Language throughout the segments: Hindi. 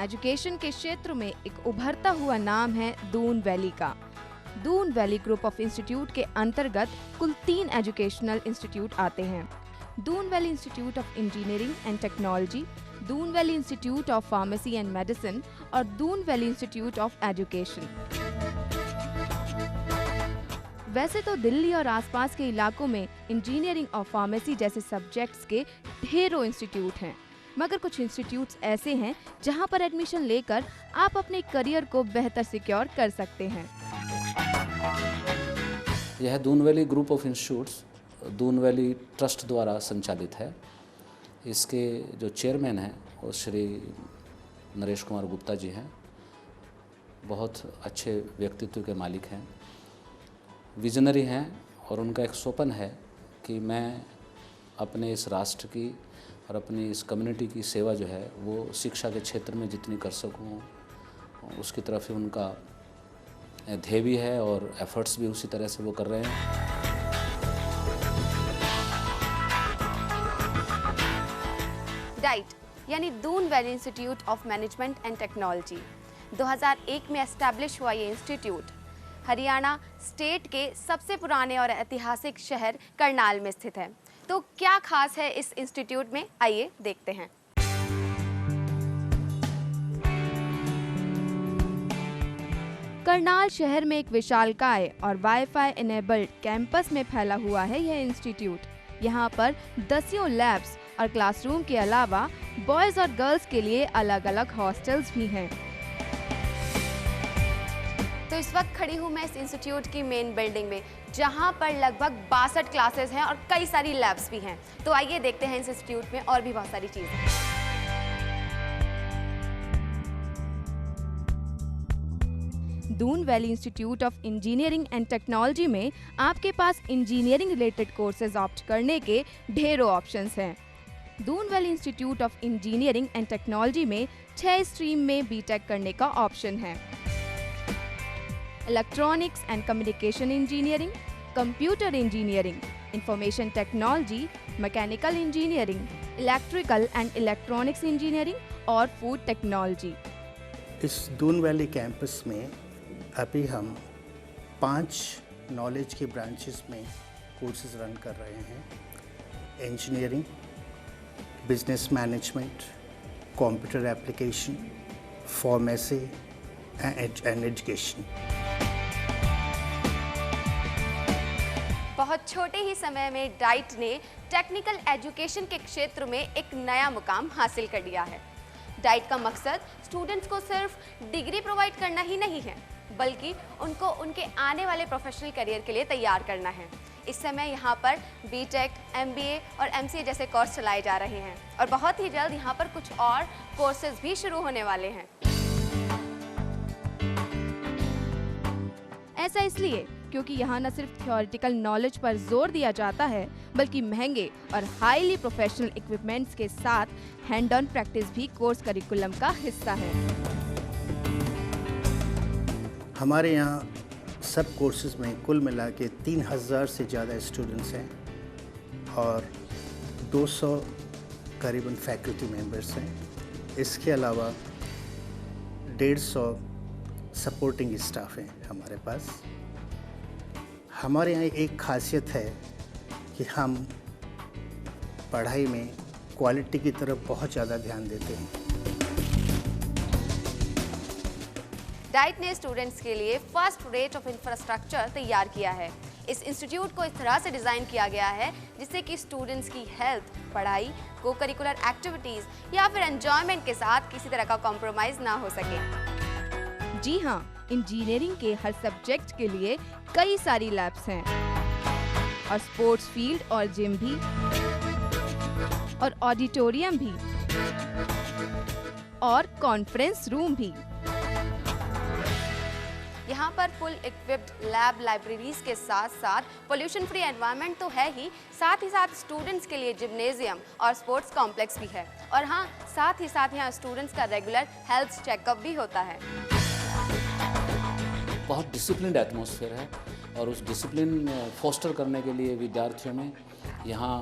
एजुकेशन के क्षेत्र में एक उभरता हुआ नाम है दून वैली का। Doon Valley Group of Institute के अंतर्गत कुल 3 एजुकेशनल इंस्टीट्यूट आते हैं। Doon Valley Institute of Engineering and Technology, Doon Valley Institute of Pharmacy and Medicine और Doon Valley Institute of Education. वैसे तो दिल्ली और आसपास के इलाकों में इंजीनियरिंग और फार्मेसी जैसे सब्जेक्ट्स के ढेरों इंस्टीट्यूट हैं, मगर कुछ इंस्टीट्यूट्स ऐसे हैं जहां पर एडमिशन लेकर आप अपने करियर को बेहतर सिक्योर कर सकते हैं। यह Doon Valley Group of institutes Doon valley trust द्वारा संचालित है। इसके जो चेयरमैन हैं वो श्री नरेश कुमार गुप्ता जी हैं। बहुत अच्छे व्यक्तित्व के मालिक हैं, विजनरी हैं और उनका एक स्वप्न है कि मैं अपने इस राष्ट्र की और अपनी इस कम्युनिटी की सेवा जो है वो शिक्षा के क्षेत्र में जितनी कर सकूं, उसकी तरफ ही उनका ध्येय भी है और एफर्ट्स भी उसी तरह से वो कर रहे हैं। डाइट यानी Doon Valley Institute of management and technology 2001 में एस्टैब्लिश हुआ ये इंस्टीट्यूट हरियाणा स्टेट के सबसे पुराने और ऐतिहासिक शहर करनाल में स्थित है। तो क्या खास है इस इंस्टीट्यूट में, आइए देखते हैं। करनाल शहर में एक विशालकाय और वाईफाई इनेबल्ड कैंपस में फैला हुआ है यह इंस्टीट्यूट। यहाँ पर दसियों लैब्स और क्लासरूम के अलावा बॉयज और गर्ल्स के लिए अलग अलग हॉस्टल्स भी हैं। तो इस वक्त खड़ी हूँ मैं इस इंस्टीट्यूट की मेन बिल्डिंग में, जहाँ पर लगभग 62 क्लासेस हैं और कई सारी लैब्स भी हैं। तो आइए देखते हैं इस इंस्टीट्यूट में और भी बहुत सारी चीजें। Doon Valley Institute of Engineering and technology में आपके पास इंजीनियरिंग रिलेटेड कोर्सेज ऑप्ट करने के ढेरों ऑप्शंस हैं। Doon Valley Institute of Engineering and technology में 6 स्ट्रीम में बीटेक करने का ऑप्शन है। Electronics and communication engineering, computer engineering, information technology, mechanical engineering, electrical and electronics engineering और फूड टेक्नोलॉजी। इस दून वैली कैंपस में अभी हम 5 नॉलेज की ब्रांचेस में कोर्सेज रन कर रहे हैं। Engineering, business management, computer application, pharmacy and education. बहुत छोटे ही समय में डाइट ने टेक्निकल एजुकेशन के क्षेत्र में एक नया मुकाम हासिल कर लिया है। डाइट का मकसद स्टूडेंट्स को सिर्फ डिग्री प्रोवाइड करना ही नहीं है, बल्कि उनको उनके आने वाले प्रोफेशनल करियर के लिए तैयार करना है। इस समय यहाँ पर बीटेक, एमबीए और एमसीए जैसे कोर्स चलाए जा रहे हैं और बहुत ही जल्द यहाँ पर कुछ और कोर्सेज भी शुरू होने वाले हैं। ऐसा इसलिए क्योंकि यहाँ न सिर्फ थ्योरेटिकल नॉलेज पर जोर दिया जाता है, बल्कि महंगे और हाईली प्रोफेशनल इक्विपमेंट्स के साथ हैंड ऑन प्रैक्टिस भी कोर्स करिकुलम का हिस्सा है। हमारे यहाँ सब कोर्सेज में कुल मिला के 3000 से ज़्यादा स्टूडेंट्स हैं और 200 करीबन फैकल्टी मेंबर्स हैं। इसके अलावा 150 सपोर्टिंग स्टाफ हैं हमारे पास। हमारे यहाँ एक खासियत है कि हम पढ़ाई में क्वालिटी की तरफ बहुत ज़्यादा ध्यान देते हैं। डाइट ने स्टूडेंट्स के लिए फर्स्ट रेट ऑफ इंफ्रास्ट्रक्चर तैयार किया है। इस इंस्टीट्यूट को इस तरह से डिज़ाइन किया गया है जिससे कि स्टूडेंट्स की हेल्थ, पढ़ाई, को करिकुलर एक्टिविटीज़ या फिर एंजॉयमेंट के साथ किसी तरह का कॉम्प्रोमाइज़ ना हो सके। जी हाँ, इंजीनियरिंग के हर सब्जेक्ट के लिए कई सारी लैब्स हैं और स्पोर्ट्स फील्ड और जिम भी और ऑडिटोरियम भी और कॉन्फ्रेंस रूम भी। यहाँ पर फुल इक्विप्ड लैब, लाइब्रेरीज के साथ साथ पोल्यूशन फ्री एनवायरनमेंट तो है ही, साथ स्टूडेंट्स के लिए जिम्नेजियम और स्पोर्ट्स कॉम्प्लेक्स भी है। और हाँ, साथ ही साथ यहाँ स्टूडेंट्स का रेगुलर हेल्थ चेकअप भी होता है। बहुत डिसिप्लिन्ड एटमॉस्फेयर है और उस डिसिप्लिन फोस्टर करने के लिए विद्यार्थियों में यहाँ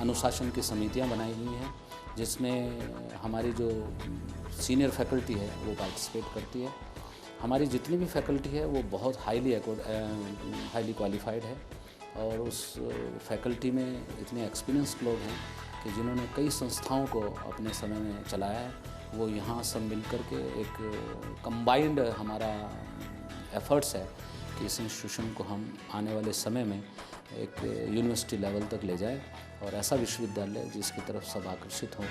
अनुशासन की समितियाँ बनाई हुई हैं जिसमें हमारी जो सीनियर फैकल्टी है वो पार्टिसिपेट करती है। हमारी जितनी भी फैकल्टी है वो बहुत हाईली क्वालिफाइड है और उस फैकल्टी में इतने एक्सपीरियंस्ड लोग हैं कि जिन्होंने कई संस्थाओं को अपने समय में चलाया है, वो यहाँ सब मिल कर के एक कंबाइंड हमारा एफर्ट्स है कि इस इंस्टीट्यूशन को हम आने वाले समय में एक यूनिवर्सिटी लेवल तक ले जाएं और ऐसा विश्वविद्यालय जिसकी तरफ सब आकर्षित हों।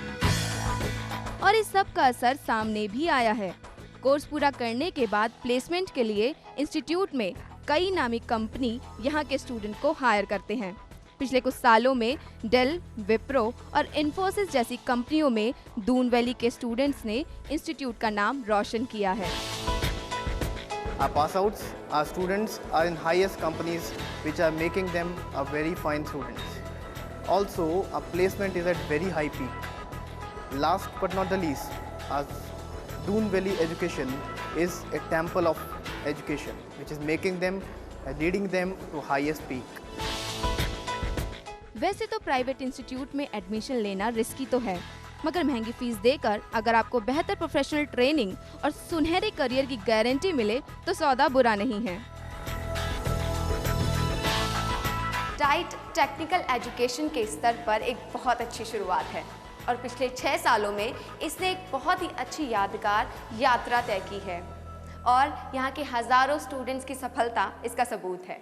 और इस सब का असर सामने भी आया है। कोर्स पूरा करने के बाद प्लेसमेंट के लिए इंस्टीट्यूट में कई नामी कंपनी यहाँ के स्टूडेंट को हायर करते हैं। पिछले कुछ सालों में डेल, विप्रो और इन्फोसिस जैसी कंपनियों में दून वैली के स्टूडेंट्स ने इंस्टीट्यूट का नाम रोशन किया है। Our pass outs, our students are in highest companies which are making them a very fine students. Also, our placement is at very high peak. Last but not the least, our Doon Valley education is a temple of education which is making them, leading them to highest peak. वैसे तो प्राइवेट इंस्टीट्यूट में एडमिशन लेना रिस्की तो है, मगर महंगी फीस देकर अगर आपको बेहतर प्रोफेशनल ट्रेनिंग और सुनहरे करियर की गारंटी मिले तो सौदा बुरा नहीं है। डाइट टेक्निकल एजुकेशन के स्तर पर एक बहुत अच्छी शुरुआत है और पिछले 6 सालों में इसने एक बहुत ही अच्छी यादगार यात्रा तय की है और यहाँ के हज़ारों स्टूडेंट्स की सफलता इसका सबूत है।